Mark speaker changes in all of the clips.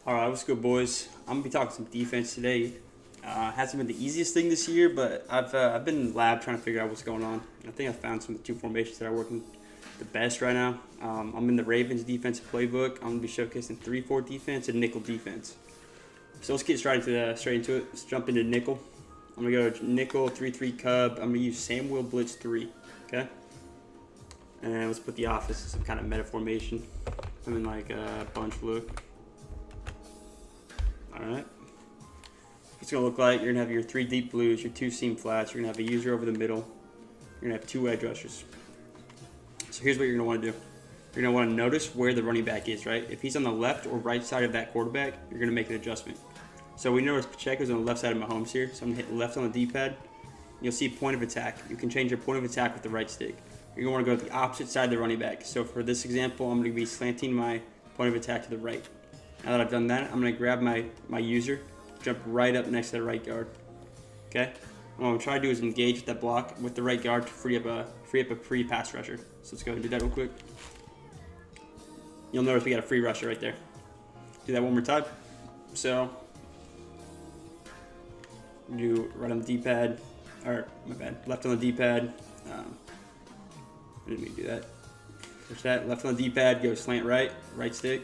Speaker 1: Alright, what's good, boys? I'm gonna be talking some defense today. Hasn't been the easiest thing this year, but I've been in the lab trying to figure out what's going on. I think I found some of the two formations that are working the best right now. I'm in the Ravens defensive playbook. I'm gonna be showcasing 3-4 defense and nickel defense. So let's get straight into it. Let's jump into nickel. I'm gonna go nickel 3-3 cub. I'm gonna use Samuel blitz 3. Okay. And let's put the office in some kind of meta formation. I'm in like a bunch look. Alright. It's going to look like you're going to have your 3 deep blues, your 2 seam flats, you're going to have a user over the middle, you're going to have 2 edge rushers. So here's what you're going to want to do. You're going to want to notice where the running back is, right? If he's on the left or right side of that quarterback, you're going to make an adjustment. So we notice Pacheco's on the left side of Mahomes here, so I'm going to hit left on the D-pad. You'll see point of attack. You can change your point of attack with the right stick. You're going to want to go to the opposite side of the running back. So for this example, I'm going to be slanting my point of attack to the right. Now that I've done that, I'm going to grab my user, jump right up next to the right guard. Okay? What I'm going to try to do is engage with that block with the right guard to free up a free pass rusher. So let's go ahead and do that real quick. You'll notice we got a free rusher right there. Do that one more time. So, do right on the D-pad, or my bad, left on the D-pad. I didn't mean to do that. Push that, left on the D-pad, go slant right, right stick.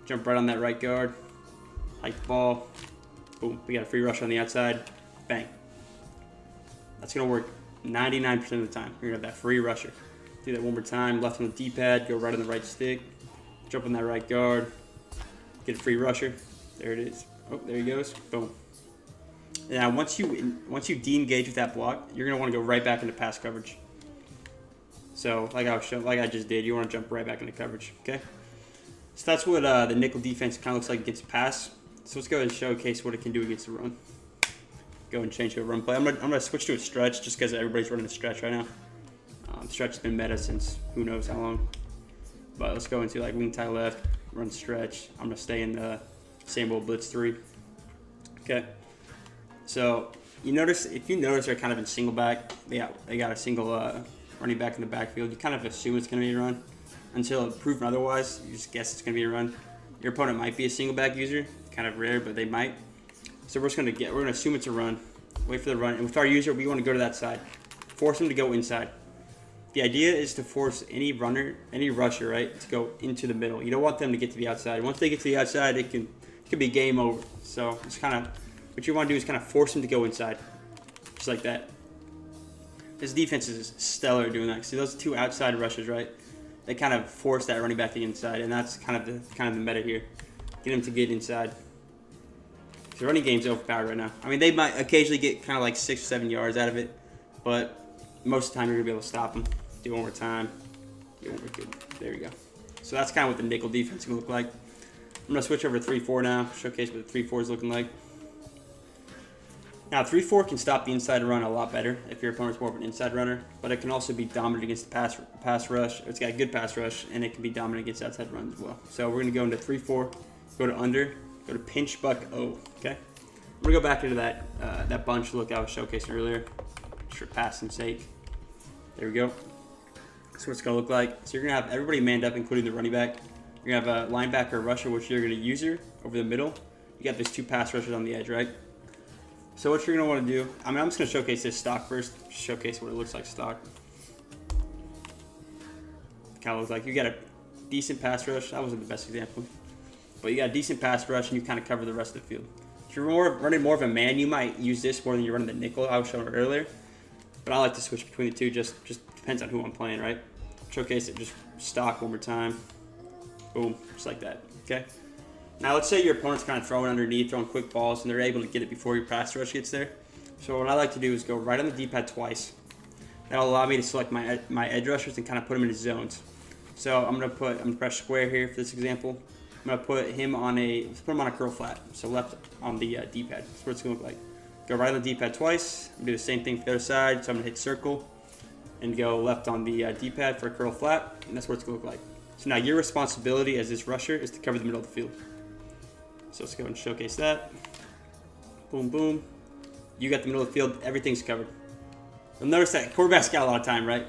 Speaker 1: Jump right on that right guard, hike the ball, boom, we got a free rush on the outside, bang. That's going to work 99% of the time. You're going to have that free rusher. Do that one more time, left on the D-pad, go right on the right stick, jump on that right guard, get a free rusher. There it is. Oh, there he goes, boom. Now, once you de-engage with that block, you're going to want to go right back into pass coverage. So, like I just did, you want to jump right back into coverage, okay? So that's what the nickel defense kind of looks like against the pass. So let's go ahead and showcase what it can do against the run. Go and change to a run play. I'm gonna switch to a stretch just because everybody's running a stretch right now. Stretch has been meta since who knows how long. But let's go into like wing tie left, run stretch. I'm gonna stay in the Samuel blitz 3. Okay. So if you notice they're kind of in single back. They got a single running back in the backfield. You kind of assume it's gonna be a run. Until proven otherwise, you just guess it's going to be a run. Your opponent might be a single back user, kind of rare, but they might. So we're going to assume it's a run, wait for the run, and with our user, we want to go to that side, force him to go inside. The idea is to force any rusher, right, to go into the middle. You don't want them to get to the outside. Once they get to the outside, it could be game over. So it's kind of what you want to do is kind of force them to go inside, just like that. This defense is stellar at doing that. See those 2 outside rushers, right? They kind of force that running back to the inside, and that's kind of the meta here. Get him to get inside. The running game's overpowered right now. I mean, they might occasionally get kind of like 6 or 7 yards out of it, but most of the time you're gonna be able to stop them. Do it one more time. Get one more good. There we go. So that's kind of what the nickel defense is gonna look like. I'm gonna switch over to 3-4 now. Showcase what the 3-4 is looking like. Now, 3-4 can stop the inside run a lot better if your opponent's more of an inside runner, but it can also be dominant against the pass rush. It's got a good pass rush, and it can be dominant against outside runs as well. So we're going to go into 3-4, go to under, go to pinch buck O, okay? We're going to go back into that bunch look I was showcasing earlier, just for passing sake. There we go. That's what it's going to look like. So you're going to have everybody manned up, including the running back. You're going to have a linebacker or rusher, which you're going to user over the middle. You got those 2 pass rushers on the edge, right? So what you're going to want to do, I'm just going to showcase this stock first, showcase what it looks like stock. Kind of looks like you got a decent pass rush. That wasn't the best example. But you got a decent pass rush and you kind of cover the rest of the field. If you're running more of a man, you might use this more than you're running the nickel I was showing earlier. But I like to switch between the two, just depends on who I'm playing, right? Showcase it, just stock one more time. Boom, just like that, okay? Now, let's say your opponent's kind of throwing underneath, throwing quick balls, and they're able to get it before your pass rush gets there. So what I like to do is go right on the D-pad twice. That'll allow me to select my edge rushers and kind of put them into zones. So I'm gonna press square here for this example. I'm gonna put him on a curl flat. So left on the D-pad. That's what it's gonna look like. Go right on the D-pad twice. Do the same thing for the other side. So I'm gonna hit circle and go left on the D-pad for a curl flat, and that's what it's gonna look like. So now your responsibility as this rusher is to cover the middle of the field. So let's go and showcase that. Boom, boom. You got the middle of the field. Everything's covered. You'll notice that quarterback's got a lot of time, right?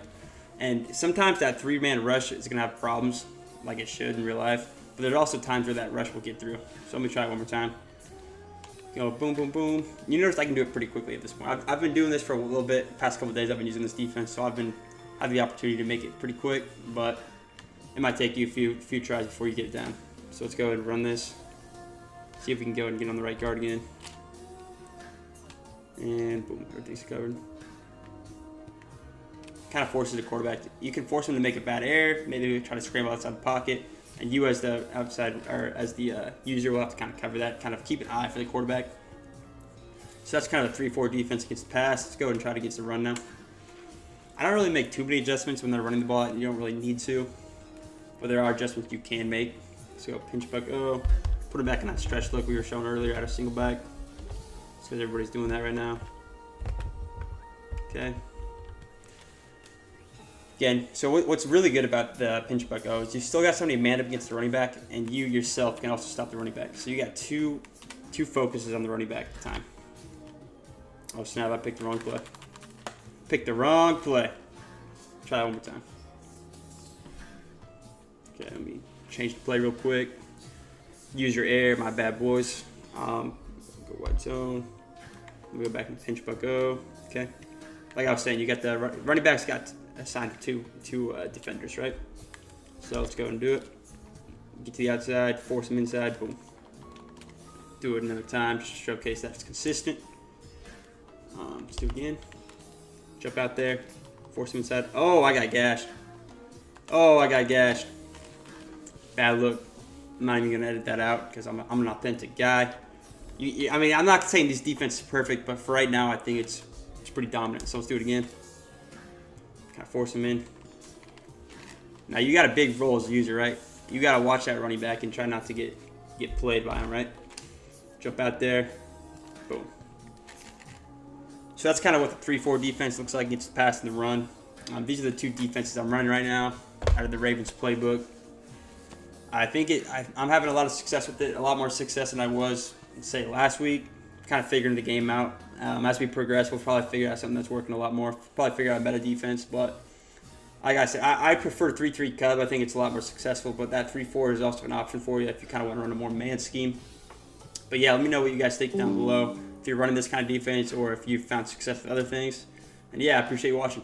Speaker 1: And sometimes that 3-man rush is going to have problems, like it should in real life. But there's also times where that rush will get through. So let me try it one more time. Go boom, boom, boom. You notice I can do it pretty quickly at this point. I've been doing this for a little bit. Past couple days I've been using this defense, so I've had the opportunity to make it pretty quick, but it might take you a few tries before you get it down. So let's go ahead and run this. See if we can go ahead and get on the right guard again. And boom, everything's covered. Kind of forces the quarterback. You can force him to make a bad error. Maybe try to scramble outside the pocket. And you as the outside, or as the user, will have to kind of cover that, kind of keep an eye for the quarterback. So that's kind of the 3-4 defense against the pass. Let's go ahead and try to get the run now. I don't really make too many adjustments when they're running the ball. You don't really need to. But there are adjustments you can make. Let's go pinch buck. Oh, put it back in that stretch look we were showing earlier out of single back. It's because everybody's doing that right now. Okay. Again, so what's really good about the pinch buck is you still got somebody manned up against the running back, and you yourself can also stop the running back. So you got two focuses on the running back at the time. Oh snap! I picked the wrong play. Picked the wrong play. Try that one more time. Okay, let me change the play real quick. Use your air, my bad boys. Go wide zone. Let me go back and pinch buck. Okay. Like I was saying, you got the running backs got assigned to two defenders, right? So let's go and do it. Get to the outside, force them inside, boom. Do it another time, just to showcase that it's consistent. Let's do it again. Jump out there, force them inside. Oh, I got gashed. Oh, I got gashed. Bad look. I'm not even gonna edit that out because I'm an authentic guy. I mean, I'm not saying this defense is perfect, but for right now, I think it's pretty dominant. So let's do it again. Kind of force him in. Now you got a big role as a user, right? You got to watch that running back and try not to get played by him, right? Jump out there. Boom. So that's kind of what the 3-4 defense looks like against the pass and the run. These are the two defenses I'm running right now out of the Ravens playbook. I think I'm having a lot of success with it, a lot more success than I was, say, last week. Kind of figuring the game out. As we progress, we'll probably figure out something that's working a lot more. Probably figure out a better defense, but like I said, I prefer 3-3 cub. I think it's a lot more successful, but that 3-4 is also an option for you if you kind of want to run a more man scheme. But yeah, let me know what you guys think down below if you're running this kind of defense or if you've found success with other things. And yeah, I appreciate you watching.